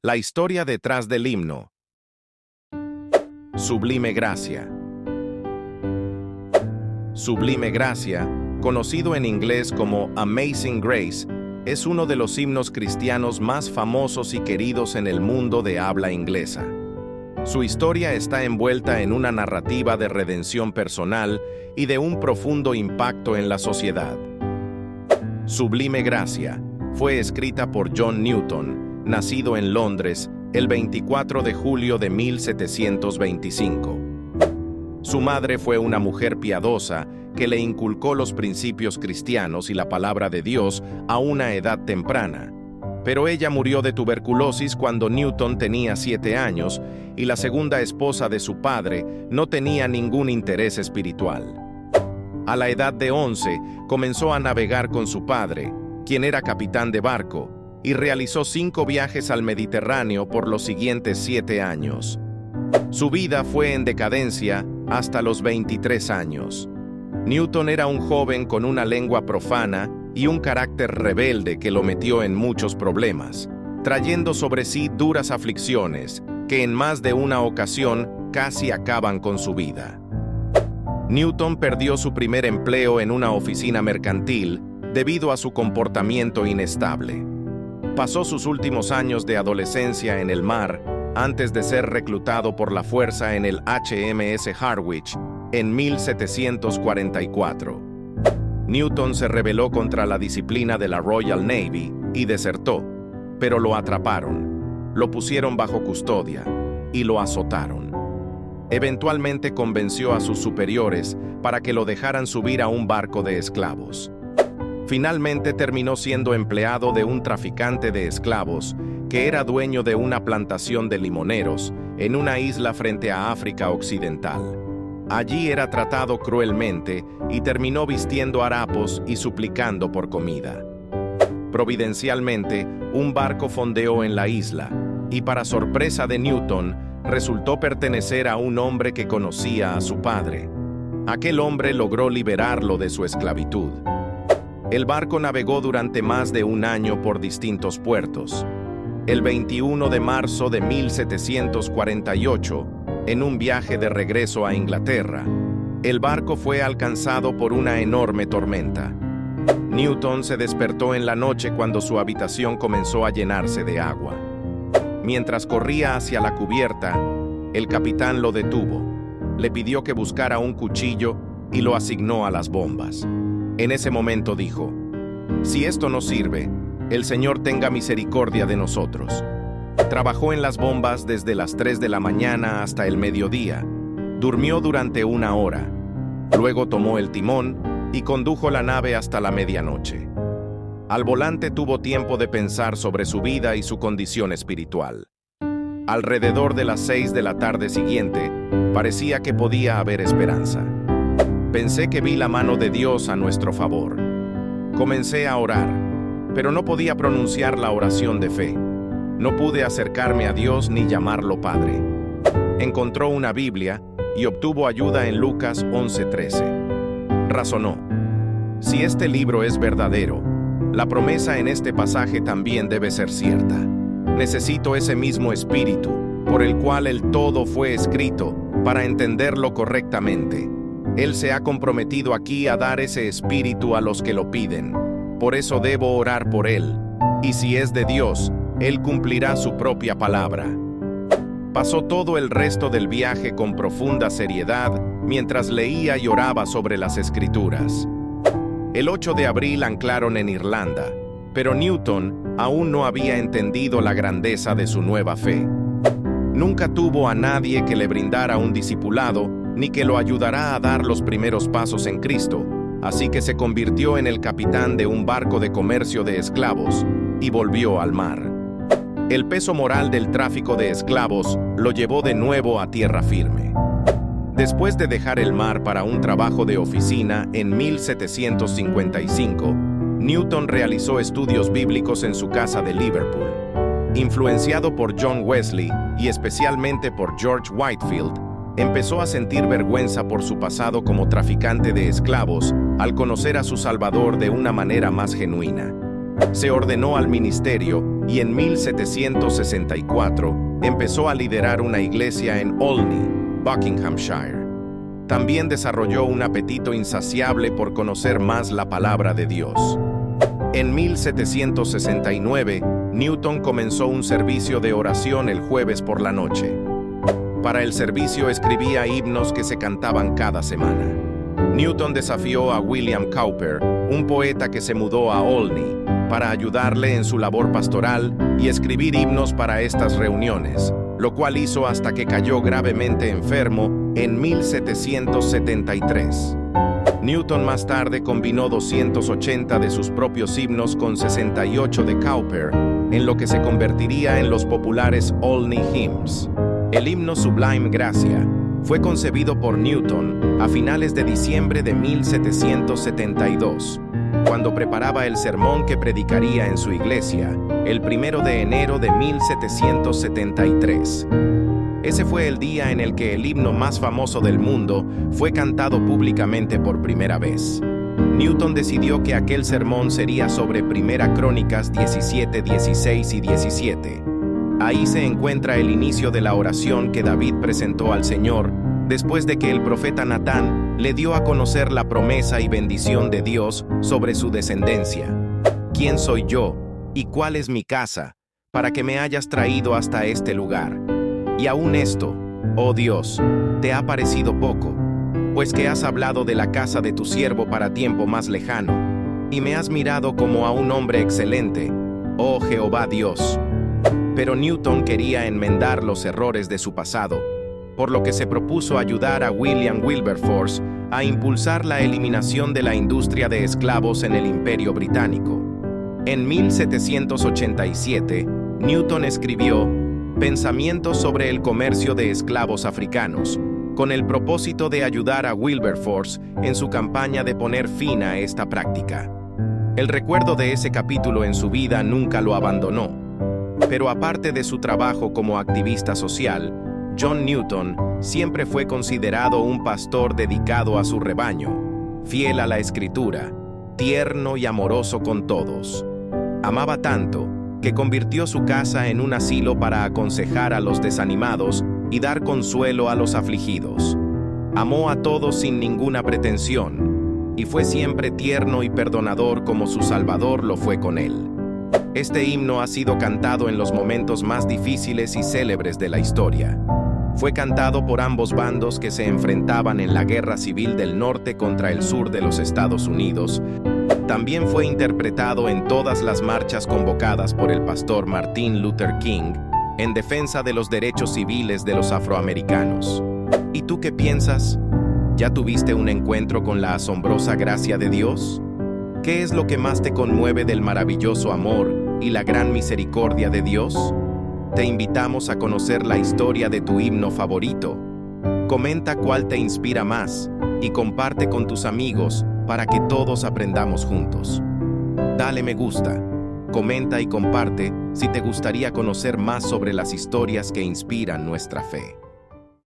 La historia detrás del himno. Sublime Gracia. Sublime Gracia, conocido en inglés como Amazing Grace, es uno de los himnos cristianos más famosos y queridos en el mundo de habla inglesa. Su historia está envuelta en una narrativa de redención personal y de un profundo impacto en la sociedad. Sublime Gracia fue escrita por John Newton, nacido en Londres el 24 de julio de 1725. Su madre fue una mujer piadosa que le inculcó los principios cristianos y la palabra de Dios a una edad temprana. Pero ella murió de tuberculosis cuando Newton tenía 7 años y la segunda esposa de su padre no tenía ningún interés espiritual. A la edad de 11 comenzó a navegar con su padre, quien era capitán de barco, y realizó 5 viajes al Mediterráneo por los siguientes 7 años. Su vida fue en decadencia hasta los 23 años. Newton era un joven con una lengua profana y un carácter rebelde que lo metió en muchos problemas, trayendo sobre sí duras aflicciones que en más de una ocasión casi acaban con su vida. Newton perdió su primer empleo en una oficina mercantil debido a su comportamiento inestable. Pasó sus últimos años de adolescencia en el mar antes de ser reclutado por la fuerza en el HMS Harwich en 1744. Newton se rebeló contra la disciplina de la Royal Navy y desertó, pero lo atraparon, lo pusieron bajo custodia y lo azotaron. Eventualmente convenció a sus superiores para que lo dejaran subir a un barco de esclavos. Finalmente terminó siendo empleado de un traficante de esclavos que era dueño de una plantación de limoneros en una isla frente a África Occidental. Allí era tratado cruelmente y terminó vistiendo harapos y suplicando por comida. Providencialmente, un barco fondeó en la isla y, para sorpresa de Newton, resultó pertenecer a un hombre que conocía a su padre. Aquel hombre logró liberarlo de su esclavitud. El barco navegó durante más de un año por distintos puertos. El 21 de marzo de 1748, en un viaje de regreso a Inglaterra, el barco fue alcanzado por una enorme tormenta. Newton se despertó en la noche cuando su habitación comenzó a llenarse de agua. Mientras corría hacia la cubierta, el capitán lo detuvo, le pidió que buscara un cuchillo y lo asignó a las bombas. En ese momento dijo: «Si esto no sirve, el Señor tenga misericordia de nosotros». Trabajó en las bombas desde las 3 de la mañana hasta el mediodía. Durmió durante 1 hora. Luego tomó el timón y condujo la nave hasta la medianoche. Al volante tuvo tiempo de pensar sobre su vida y su condición espiritual. Alrededor de las 6 de la tarde siguiente, parecía que podía haber esperanza. Pensé que vi la mano de Dios a nuestro favor. Comencé a orar, pero no podía pronunciar la oración de fe. No pude acercarme a Dios ni llamarlo Padre. Encontró una Biblia y obtuvo ayuda en Lucas 11:13. Razonó: si este libro es verdadero, la promesa en este pasaje también debe ser cierta. Necesito ese mismo espíritu, por el cual el todo fue escrito, para entenderlo correctamente. Él se ha comprometido aquí a dar ese espíritu a los que lo piden. Por eso debo orar por él. Y si es de Dios, él cumplirá su propia palabra. Pasó todo el resto del viaje con profunda seriedad mientras leía y oraba sobre las Escrituras. El 8 de abril anclaron en Irlanda, pero Newton aún no había entendido la grandeza de su nueva fe. Nunca tuvo a nadie que le brindara un discipulado ni que lo ayudará a dar los primeros pasos en Cristo, así que se convirtió en el capitán de un barco de comercio de esclavos y volvió al mar. El peso moral del tráfico de esclavos lo llevó de nuevo a tierra firme. Después de dejar el mar para un trabajo de oficina en 1755, Newton realizó estudios bíblicos en su casa de Liverpool. Influenciado por John Wesley y especialmente por George Whitefield, empezó a sentir vergüenza por su pasado como traficante de esclavos al conocer a su Salvador de una manera más genuina. Se ordenó al ministerio y en 1764 empezó a liderar una iglesia en Olney, Buckinghamshire. También desarrolló un apetito insaciable por conocer más la palabra de Dios. En 1769, Newton comenzó un servicio de oración el jueves por la noche. Para el servicio escribía himnos que se cantaban cada semana. Newton desafió a William Cowper, un poeta que se mudó a Olney, para ayudarle en su labor pastoral y escribir himnos para estas reuniones, lo cual hizo hasta que cayó gravemente enfermo en 1773. Newton más tarde combinó 280 de sus propios himnos con 68 de Cowper, en lo que se convertiría en los populares Olney Hymns. El himno Sublime Gracia fue concebido por Newton a finales de diciembre de 1772, cuando preparaba el sermón que predicaría en su iglesia, el 1 de enero de 1773. Ese fue el día en el que el himno más famoso del mundo fue cantado públicamente por primera vez. Newton decidió que aquel sermón sería sobre Primera Crónicas 17, 16 y 17. Ahí se encuentra el inicio de la oración que David presentó al Señor después de que el profeta Natán le dio a conocer la promesa y bendición de Dios sobre su descendencia. ¿Quién soy yo y cuál es mi casa para que me hayas traído hasta este lugar? Y aún esto, oh Dios, te ha parecido poco, pues que has hablado de la casa de tu siervo para tiempo más lejano, y me has mirado como a un hombre excelente, oh Jehová Dios. Pero Newton quería enmendar los errores de su pasado, por lo que se propuso ayudar a William Wilberforce a impulsar la eliminación de la industria de esclavos en el Imperio Británico. En 1787, Newton escribió Pensamientos sobre el comercio de esclavos africanos, con el propósito de ayudar a Wilberforce en su campaña de poner fin a esta práctica. El recuerdo de ese capítulo en su vida nunca lo abandonó, pero aparte de su trabajo como activista social, John Newton siempre fue considerado un pastor dedicado a su rebaño, fiel a la Escritura, tierno y amoroso con todos. Amaba tanto que convirtió su casa en un asilo para aconsejar a los desanimados y dar consuelo a los afligidos. Amó a todos sin ninguna pretensión, y fue siempre tierno y perdonador como su Salvador lo fue con él. Este himno ha sido cantado en los momentos más difíciles y célebres de la historia. Fue cantado por ambos bandos que se enfrentaban en la Guerra Civil del Norte contra el sur de los Estados Unidos. También fue interpretado en todas las marchas convocadas por el pastor Martin Luther King en defensa de los derechos civiles de los afroamericanos. ¿Y tú qué piensas? ¿Ya tuviste un encuentro con la asombrosa gracia de Dios? ¿Qué es lo que más te conmueve del maravilloso amor y la gran misericordia de Dios? Te invitamos a conocer la historia de tu himno favorito. Comenta cuál te inspira más y comparte con tus amigos para que todos aprendamos juntos. Dale me gusta, comenta y comparte si te gustaría conocer más sobre las historias que inspiran nuestra fe.